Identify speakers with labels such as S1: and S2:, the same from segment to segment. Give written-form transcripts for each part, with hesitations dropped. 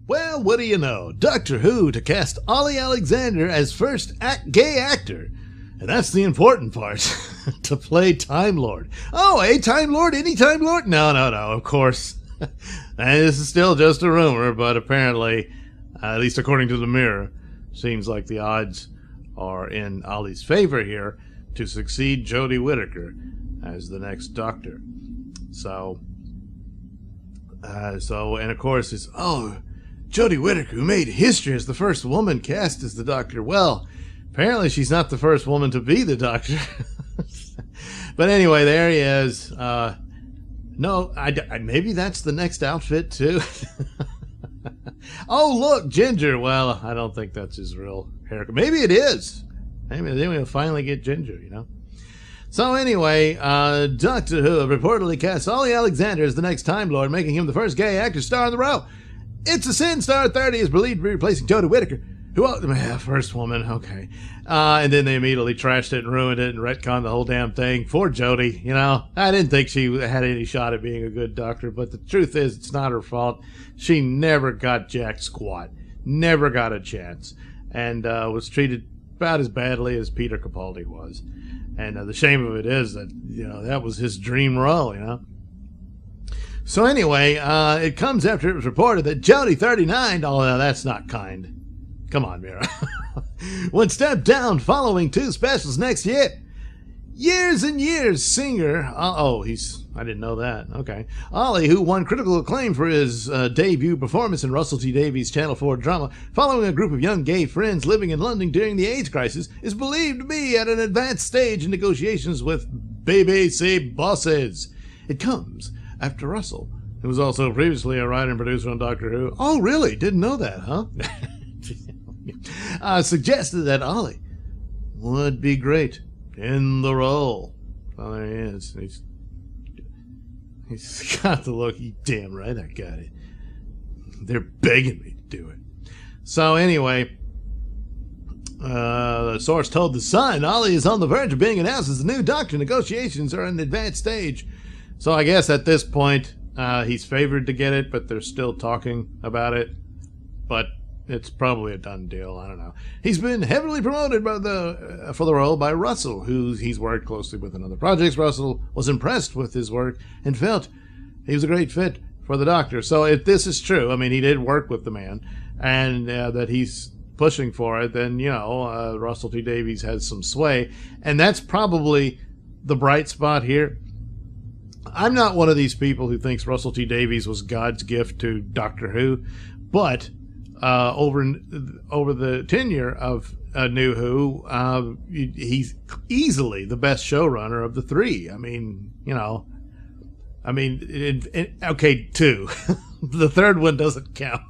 S1: Well, what do you know? Doctor Who to cast Olly Alexander as first gay actor. And that's the important part. To play Time Lord. Oh, a Time Lord? Any Time Lord? No, of course. And this is still just a rumor, but apparently, at least according to the Mirror, seems like the odds are in Olly's favor here to succeed Jodie Whittaker as the next Doctor. So, and of course it's, Jodie Whittaker, who made history as the first woman cast as the Doctor. Well, apparently she's not the first woman to be the Doctor. But anyway, there he is. No, maybe that's the next outfit too. Oh, look, Ginger. Well, I don't think that's his real haircut. Maybe it is. Maybe then we'll finally get Ginger, you know. So anyway, Doctor Who reportedly cast Olly Alexander as the next Time Lord, making him the first gay actor star in the row. It's a sin. Star 30 is believed to be replacing Jodie Whittaker, first woman, okay. And then they immediately trashed it and ruined it and retconned the whole damn thing for Jodie. You know, I didn't think she had any shot at being a good doctor, but the truth is, it's not her fault. She never got jack squat, never got a chance, and was treated about as badly as Peter Capaldi was. And the shame of it is that, you know, that was his dream role, you know. So anyway, it comes after it was reported that Jodie, 39, no, that's not kind. Come on, Mira. Would step down following 2 specials next year. Years and years singer. I didn't know that. Okay. Olly, who won critical acclaim for his debut performance in Russell T Davies' Channel 4 drama, following a group of young gay friends living in London during the AIDS crisis, is believed to be at an advanced stage in negotiations with BBC bosses. It comes after Russell, who was also previously a writer and producer on Doctor Who. Oh, really? Didn't know that, huh? Suggested that Olly would be great in the role. Well, there he is. He's got the look. You damn right I got it. They're begging me to do it. So anyway, the source told The Sun, Olly is on the verge of being announced as the new Doctor. Negotiations are in an advanced stage. So I guess at this point, he's favored to get it, but they're still talking about it. But it's probably a done deal. I don't know. He's been heavily promoted for the role by Russell, who he's worked closely with in other projects. Russell was impressed with his work and felt he was a great fit for the Doctor. So if this is true, I mean, he did work with the man, and that he's pushing for it, then, you know, Russell T Davies has some sway. And that's probably the bright spot here. I'm not one of these people who thinks Russell T Davies was God's gift to Doctor Who, but over the tenure of New Who, he's easily the best showrunner of the 3. I mean, you know, okay, 2. The third one doesn't count.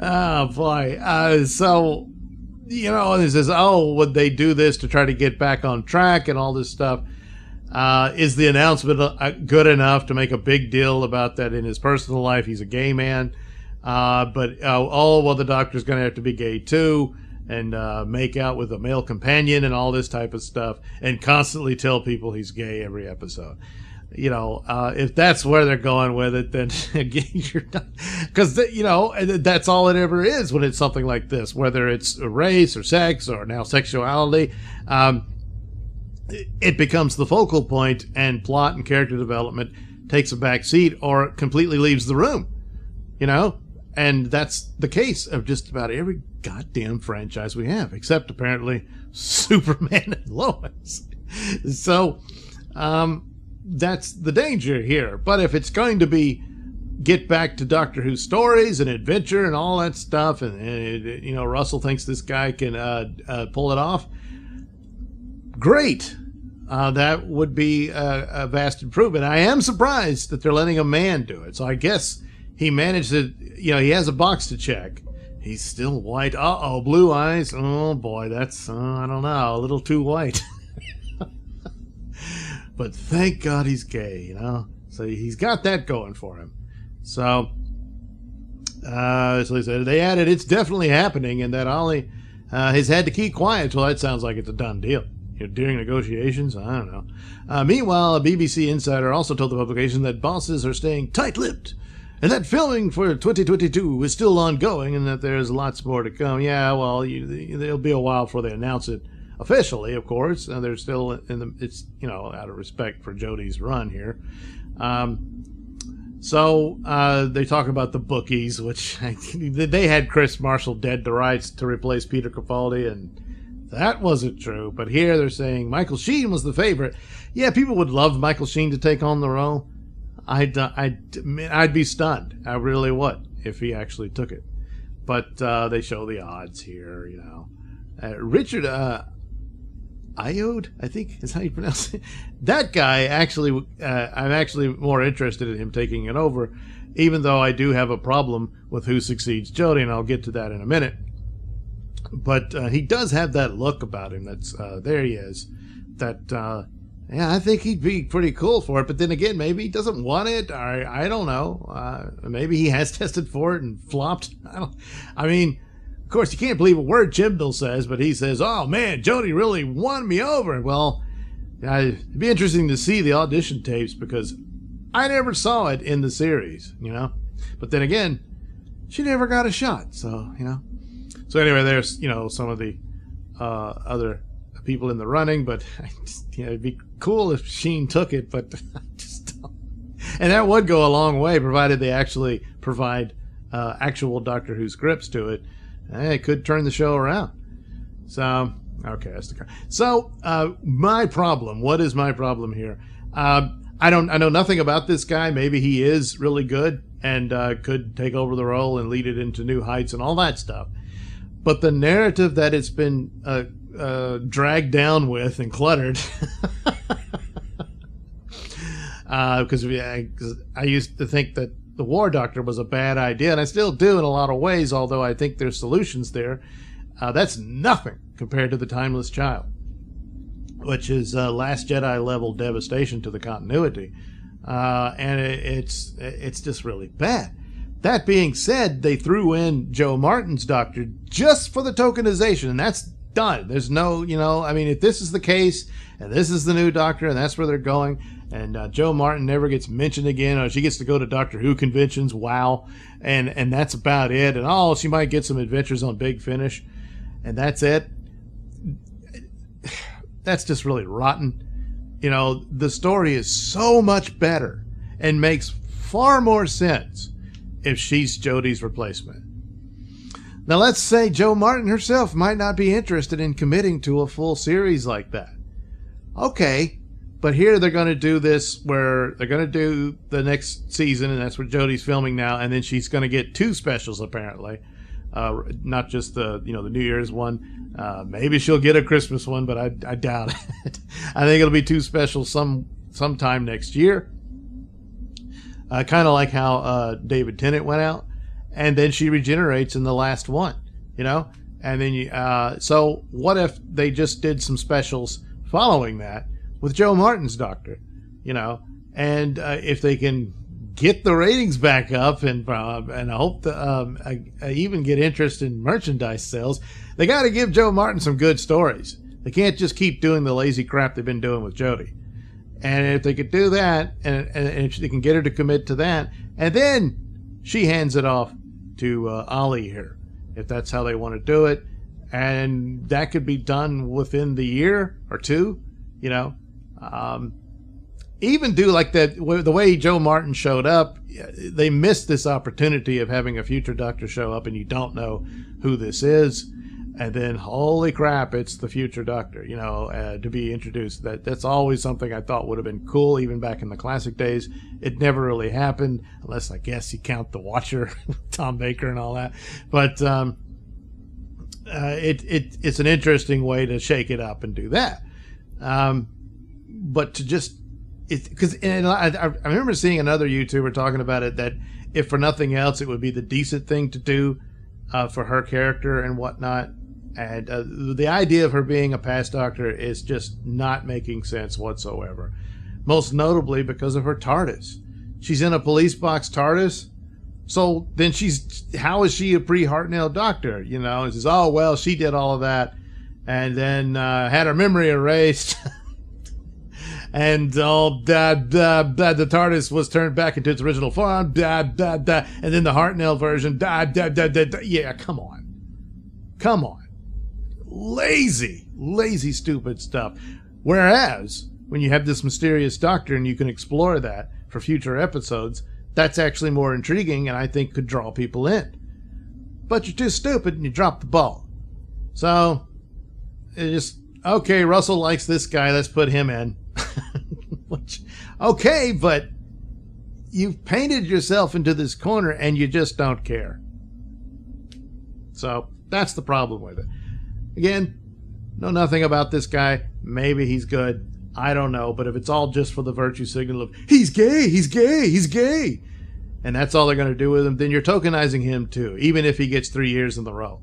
S1: Oh boy. So, you know, and it says, would they do this to try to get back on track and all this stuff? Is the announcement good enough to make a big deal about that in his personal life? He's a gay man. The Doctor's going to have to be gay too, and make out with a male companion and all this type of stuff, and constantly tell people he's gay every episode. You know, if that's where they're going with it, then you're not, because, you know, that's all it ever is when it's something like this, whether it's race or sex or now sexuality. It becomes the focal point, and plot and character development takes a back seat or completely leaves the room, you know? And that's the case of just about every goddamn franchise we have, except apparently Superman and Lois. So, that's the danger here. But if it's going to be get back to Doctor Who stories and adventure and all that stuff, and you know, Russell thinks this guy can pull it off, great. That would be a vast improvement. I am surprised that they're letting a man do it. So I guess he managed to, you know, he has a box to check. He's still white. Uh-oh, blue eyes. Oh, boy, that's, I don't know, a little too white. But thank God he's gay, you know. So he's got that going for him. So they added, it's definitely happening, and that Olly has had to keep quiet. Well, that sounds like it's a done deal. You know, during negotiations, I don't know. Meanwhile, a BBC insider also told the publication that bosses are staying tight-lipped And that filming for 2022 is still ongoing, and that there's lots more to come. Yeah, well, it'll be a while before they announce it officially, of course. They're still in the. It's out of respect for Jodie's run here. So they talk about the bookies, which they had Chris Marshall dead to rights to replace Peter Capaldi, and that wasn't true. But here they're saying Michael Sheen was the favorite. Yeah, people would love Michael Sheen to take on the role. I'd be stunned. I really would if he actually took it. But they show the odds here. Richard Ayoade, I think is how you pronounce it. That guy actually, I'm actually more interested in him taking it over, even though I do have a problem with who succeeds Jodie, and I'll get to that in a minute. But he does have that look about him. That's there he is. That I think he'd be pretty cool for it. But then again, maybe he doesn't want it. I don't know. Maybe he has tested for it and flopped. I mean, of course, you can't believe a word Chibnall says, but he says, "Oh man, Jodie really won me over." Well, it'd be interesting to see the audition tapes because I never saw it in the series, But then again, she never got a shot, so So anyway, there's some of the other people in the running, but it'd be cool if Sheen took it, but I just don't. And that would go a long way, provided they actually provide actual Doctor Who scripts to it. It could turn the show around. So, okay, that's the. So, my problem. What is my problem here? I know nothing about this guy. Maybe he is really good and could take over the role and lead it into new heights and all that stuff. But the narrative that it's been dragged down with and cluttered, because I used to think that the War Doctor was a bad idea, and I still do in a lot of ways, although I think there's solutions there. That's nothing compared to the Timeless Child, which is Last Jedi level devastation to the continuity, and it's just really bad. That being said, they threw in Joe Martin's Doctor just for the tokenization, and that's done. There's no, if this is the case, and this is the new Doctor, and that's where they're going, and Joe Martin never gets mentioned again, or she gets to go to Doctor Who conventions, wow, and that's about it, and she might get some adventures on Big Finish, and that's it. That's just really rotten. The story is so much better and makes far more sense if she's Jodie's replacement. Now, let's say Joe Martin herself might not be interested in committing to a full series like that. Okay, but here they're going to do this where they're going to do the next season, and that's what Jodie's filming now, and then she's going to get 2 specials apparently, not just the the New Year's one. Maybe she'll get a Christmas one, but I doubt it. I think it'll be 2 specials sometime next year. Kind of like how David Tennant went out, and then she regenerates in the last one, And then so what if they just did some specials following that with Joe Martin's Doctor, and if they can get the ratings back up and I hope to even get interest in merchandise sales, they got to give Joe Martin some good stories. They can't just keep doing the lazy crap they've been doing with Jodie. And if they could do that, and if they can get her to commit to that, and then she hands it off to Olly here, if that's how they want to do it, and that could be done within the year or 2, even do like that, the way Joe Martin showed up, they missed this opportunity of having a future Doctor show up, and you don't know who this is. And then, holy crap, it's the future Doctor, to be introduced. That's always something I thought would have been cool, even back in the classic days. It never really happened, unless I guess you count The Watcher, Tom Baker and all that. But it's an interesting way to shake it up and do that. But to just, because I remember seeing another YouTuber talking about it, that if for nothing else, it would be the decent thing to do for her character and whatnot. And the idea of her being a past Doctor is just not making sense whatsoever. Most notably because of her TARDIS. She's in a police box TARDIS. So then how is she a pre-Hartnell Doctor? And says, oh, well, she did all of that and then had her memory erased. and the TARDIS was turned back into its original form, and then the Hartnell version, yeah, come on. Lazy, stupid stuff. Whereas, when you have this mysterious doctor and you can explore that for future episodes, that's actually more intriguing and I think could draw people in. But you're too stupid and you drop the ball. So, it just, okay, Russell likes this guy, let's put him in. Which, okay, but you've painted yourself into this corner and you just don't care. So, that's the problem with it. Again, know nothing about this guy. Maybe he's good. I don't know. But if it's all just for the virtue signal of, he's gay, he's gay, he's gay, and that's all they're going to do with him, then you're tokenizing him too, even if he gets 3 years in the row.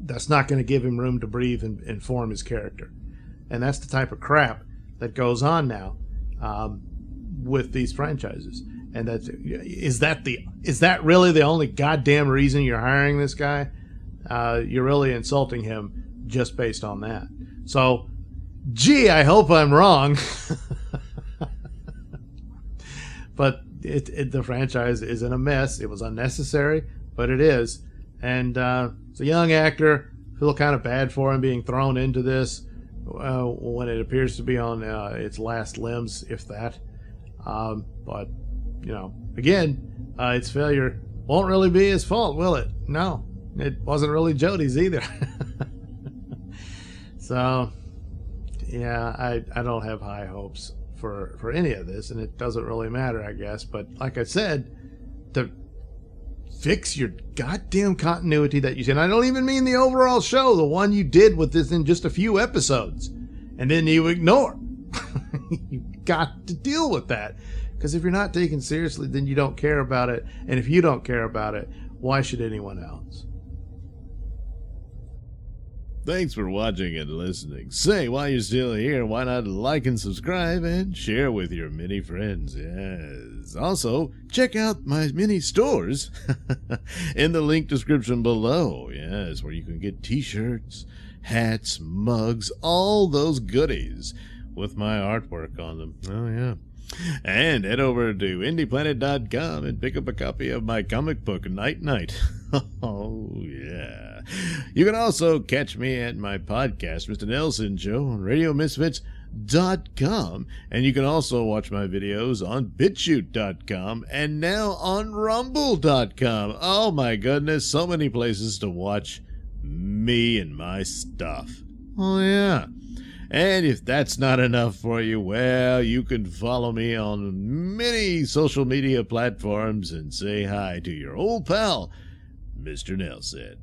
S1: That's not going to give him room to breathe and form his character. And that's the type of crap that goes on now with these franchises. And is that really the only goddamn reason you're hiring this guy? You're really insulting him just based on that. So, gee, I hope I'm wrong. But the franchise is in a mess. It was unnecessary, but it is. And it's a young actor. Feel kind of bad for him being thrown into this when it appears to be on its last limbs, if that. But, you know, again, its failure won't really be his fault, will it? No. It wasn't really Jodie's either. So, yeah, I don't have high hopes for any of this, and it doesn't really matter, I guess. But like I said, to fix your goddamn continuity that you see, and I don't even mean the overall show, the one you did with this in just a few episodes, and then you ignore. You've got to deal with that. Because if you're not taken seriously, then you don't care about it. And if you don't care about it, why should anyone else?
S2: Thanks for watching and listening. Say, while you're still here, why not like and subscribe and share with your many friends? Yes. Also, check out my mini stores in the link description below. Yes, where you can get t-shirts, hats, mugs, all those goodies with my artwork on them. Oh, yeah. And head over to indieplanet.com and pick up a copy of my comic book, Night Night. Oh, yeah. You can also catch me at my podcast, Mr Nailsin Show, on RadioMisfits.com. And you can also watch my videos on BitChute.com and now on Rumble.com. Oh, my goodness, so many places to watch me and my stuff. Oh, yeah. And if that's not enough for you, well, you can follow me on many social media platforms and say hi to your old pal, Mr. Nailsin.